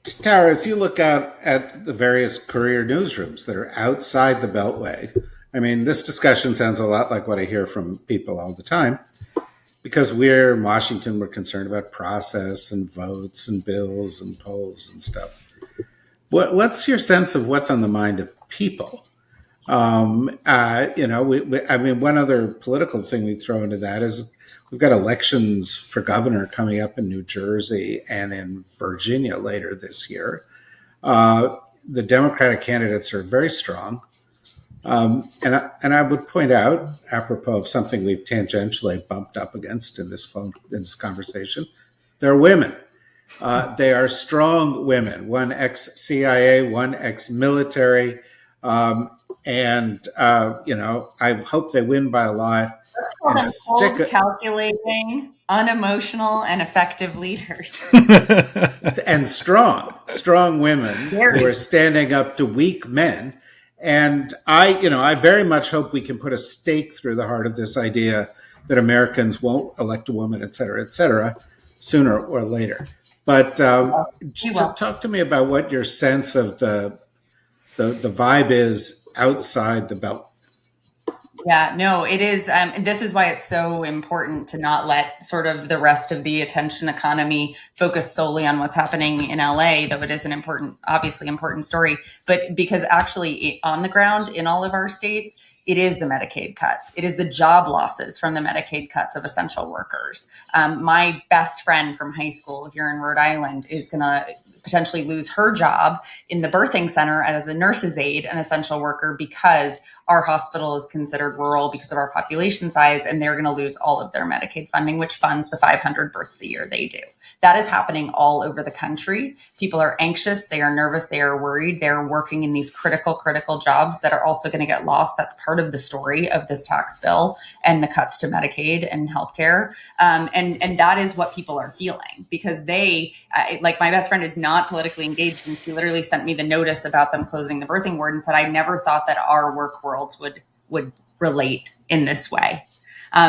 Tara, as you look out at the various career newsrooms that are outside the Beltway, I mean, this discussion sounds a lot like what I hear from people all the time. Because we're in Washington, we're concerned about process and votes and bills and polls and stuff. What's your sense of what's on the mind of people? I mean, one other political thing we throw into that is we've got elections for governor coming up in New Jersey and in Virginia later this year. The Democratic candidates are very strong. And I would point out, apropos of something we've tangentially bumped up against in this conversation, they're women. They are strong women. One ex-CIA, one ex-military, I hope they win by a lot Let's call and them cold, stick calculating, unemotional, and effective leaders. and strong women who Very. are standing up to weak men. And I very much hope we can put a stake through the heart of this idea that Americans won't elect a woman, et cetera, sooner or later. But We will. talk to me about what your sense of the vibe is outside the belt. Yeah, no, it is. This is why it's so important to not let sort of the rest of the attention economy focus solely on what's happening in LA, though it is an important, obviously important story. But because actually on the ground in all of our states, it is the Medicaid cuts. It is the job losses from the Medicaid cuts of essential workers. My best friend from high school here in Rhode Island is going to potentially lose her job in the birthing center as a nurse's aide, an essential worker, because our hospital is considered rural because of our population size, and they're going to lose all of their Medicaid funding, which funds the 500 births a year they do. That is happening all over the country. People are anxious, they are nervous, they are worried, they're working in these critical jobs that are also going to get lost. That's part of the story of this tax bill and the cuts to Medicaid and healthcare. And that is what people are feeling, because they, like my best friend is not politically engaged, and she literally sent me the notice about them closing the birthing ward and said, I never thought that our work worlds would relate in this way.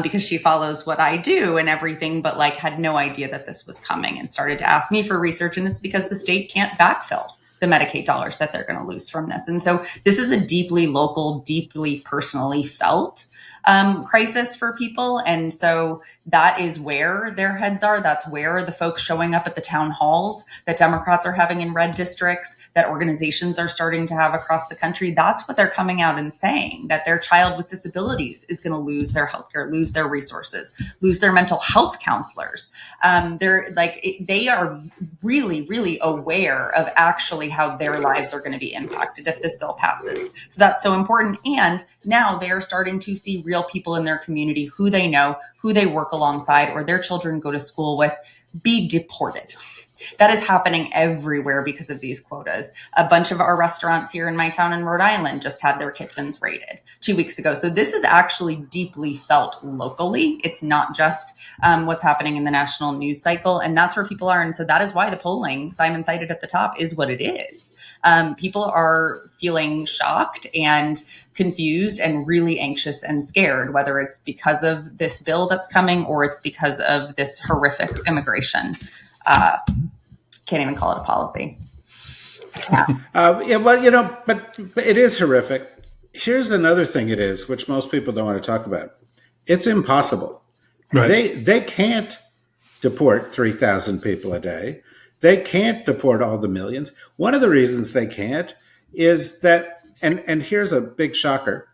Because she follows what I do and everything, but like had no idea that this was coming and started to ask me for research. And it's because the state can't backfill the Medicaid dollars that they're going to lose from this. And so this is a deeply local, deeply personally felt crisis for people. And so that is where their heads are. That's where the folks showing up at the town halls that Democrats are having in red districts, that organizations are starting to have across the country. That's what they're coming out and saying, that their child with disabilities is going to lose their healthcare, lose their resources, lose their mental health counselors. They are really aware of actually how their lives are going to be impacted if this bill passes. So that's so important. And now they are starting to see real people in their community who they know, who they work alongside, or their children go to school with, be deported. That is happening everywhere because of these quotas. A bunch of our restaurants here in my town in Rhode Island just had their kitchens raided 2 weeks ago. So this is actually deeply felt locally. It's not just what's happening in the national news cycle. And that's where people are. And so that is why the polling, Simon cited at the top, is what it is. People are feeling shocked and confused and really anxious and scared, whether it's because of this bill that's coming or it's because of this horrific immigration. Can't even call it a policy. But it is horrific. Here's another thing it is, which most people don't want to talk about. It's impossible. Right. They can't deport 3,000 people a day. They can't deport all the millions. One of the reasons they can't is that, and here's a big shocker,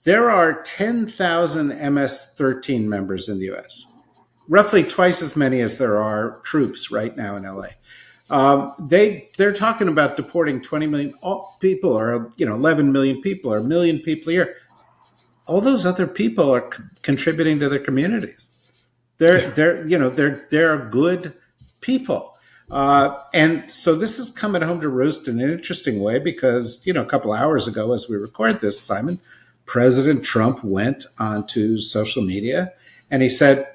there are 10,000 MS-13 members in the U.S., roughly twice as many as there are troops right now in LA. They're talking about deporting 20 million people, or 11 million people, or a million people a year. All those other people are contributing to their communities. They're good people, and so this is coming home to roost in an interesting way because a couple hours ago, as we record this, Simon, President Trump went onto social media and he said,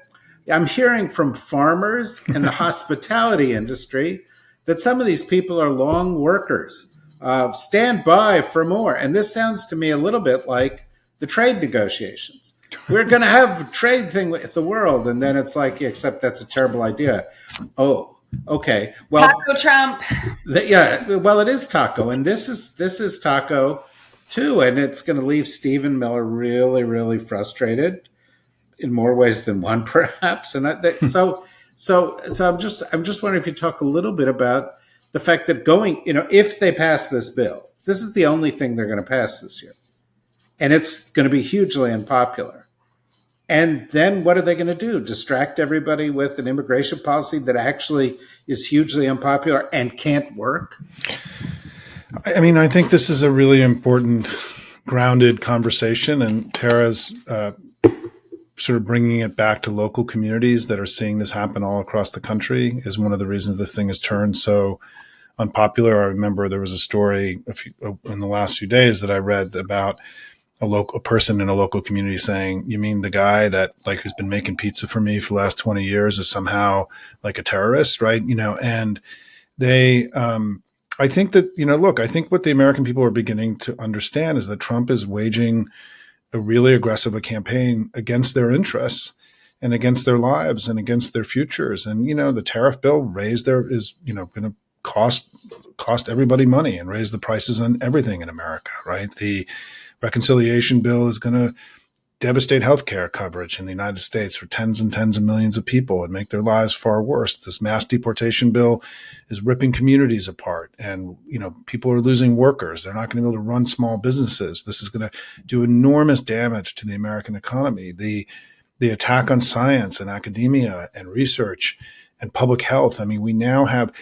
I'm hearing from farmers and the hospitality industry that some of these people are long workers. Stand by for more. And this sounds to me a little bit like the trade negotiations. We're going to have a trade thing with the world. And then it's like, except that's a terrible idea. Oh, Okay, well, Taco Trump. yeah, well, it is Taco, and this is Taco too, and it's going to leave Stephen Miller really, really frustrated in more ways than one, perhaps. And so I'm just wondering if you talk a little bit about the fact that if they pass this bill, this is the only thing they're going to pass this year, and it's going to be hugely unpopular. And then what are they going to do? Distract everybody with an immigration policy that actually is hugely unpopular and can't work? I mean, I think this is a really important, grounded conversation, and Tara's sort of bringing it back to local communities that are seeing this happen all across the country is one of the reasons this thing has turned so unpopular. I remember there was a story in the last few days that I read about a person in a local community saying, "You mean the guy that who's been making pizza for me for the last 20 years is somehow like a terrorist?" Right? And they, I think that, look, I think what the American people are beginning to understand is that Trump is waging a really aggressive campaign against their interests and against their lives and against their futures. And, the tariff bill is going to cost everybody money and raise the prices on everything in America, right? The reconciliation bill is going to devastate healthcare coverage in the United States for tens and tens of millions of people and make their lives far worse. This mass deportation bill is ripping communities apart, and people are losing workers. They're not going to be able to run small businesses. This is going to do enormous damage to the American economy. The attack on science and academia and research and public health. I mean, we now have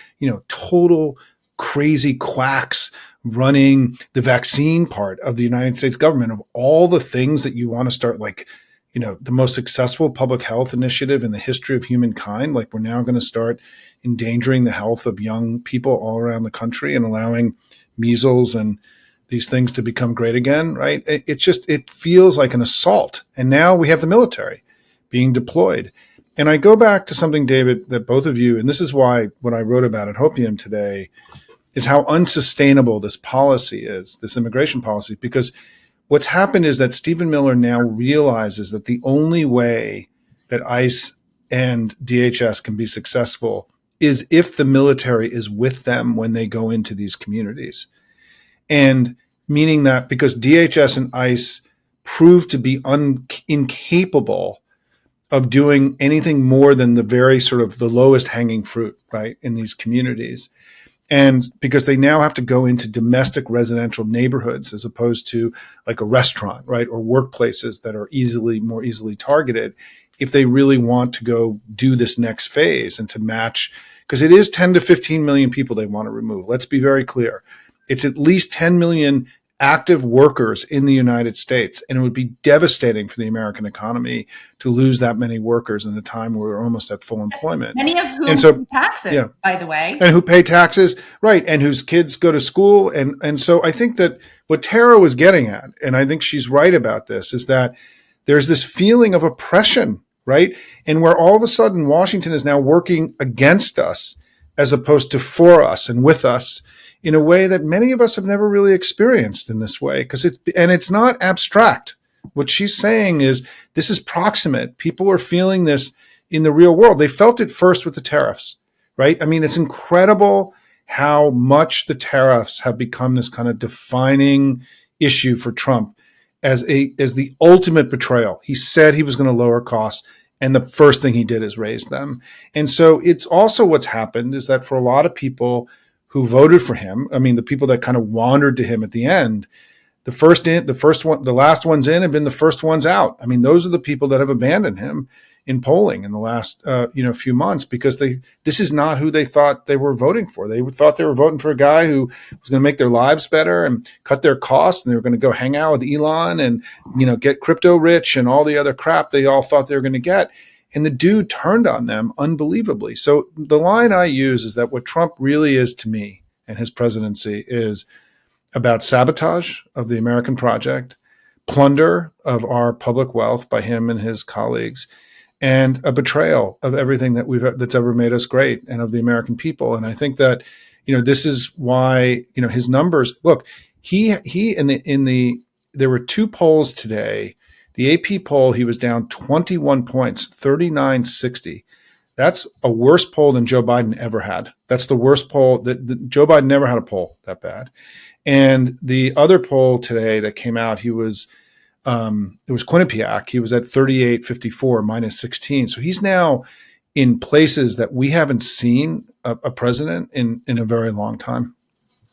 total crazy quacks running the vaccine part of the United States government. Of all the things that you want to start, the most successful public health initiative in the history of humankind, we're now going to start endangering the health of young people all around the country and allowing measles and these things to become great again, right? It feels like an assault. And now we have the military being deployed. And I go back to something, David, that both of you, and this is why what I wrote about at Hopium today is how unsustainable this policy is, this immigration policy, because what's happened is that Stephen Miller now realizes that the only way that ICE and DHS can be successful is if the military is with them when they go into these communities. And meaning that because DHS and ICE proved to be incapable of doing anything more than the very sort of the lowest hanging fruit, right, in these communities. And because they now have to go into domestic residential neighborhoods as opposed to like a restaurant, right, or workplaces that are more easily targeted, if they really want to go do this next phase and to match, because it is 10 to 15 million people they want to remove. Let's be very clear. It's at least 10 million active workers in the United States. And it would be devastating for the American economy to lose that many workers in a time where we're almost at full employment. Many of whom pay taxes, by the way. And who pay taxes, right, and whose kids go to school. And so I think that what Tara was getting at, and I think she's right about this, is that there's this feeling of oppression, right? And where all of a sudden Washington is now working against us as opposed to for us and with us, in a way that many of us have never really experienced in this way, it's not abstract. What she's saying is this is proximate. People are feeling this in the real world. They felt it first with the tariffs, right? I mean, it's incredible how much the tariffs have become this kind of defining issue for Trump as the ultimate betrayal. He said he was going to lower costs, and the first thing he did is raise them. And so it's also what's happened is that for a lot of people who voted for him, I mean, the people that kind of wandered to him at the end, the last ones in have been the first ones out. I mean, those are the people that have abandoned him in polling in the last few months because this is not who they thought they were voting for. They thought they were voting for a guy who was going to make their lives better and cut their costs, and they were going to go hang out with Elon and get crypto rich and all the other crap they all thought they were going to get. And the dude turned on them unbelievably. So the line I use is that what Trump really is to me and his presidency is about sabotage of the American project, plunder of our public wealth by him and his colleagues, and a betrayal of everything that's ever made us great and of the American people. And I think that, this is why, his numbers, look, there were two polls today. The AP poll, he was down 21 points, 39.60. That's a worse poll than Joe Biden ever had. That's the worst poll that Joe Biden never had a poll that bad. And the other poll today that came out, it was Quinnipiac. He was at 38.54 minus 16. So he's now in places that we haven't seen a president in a very long time.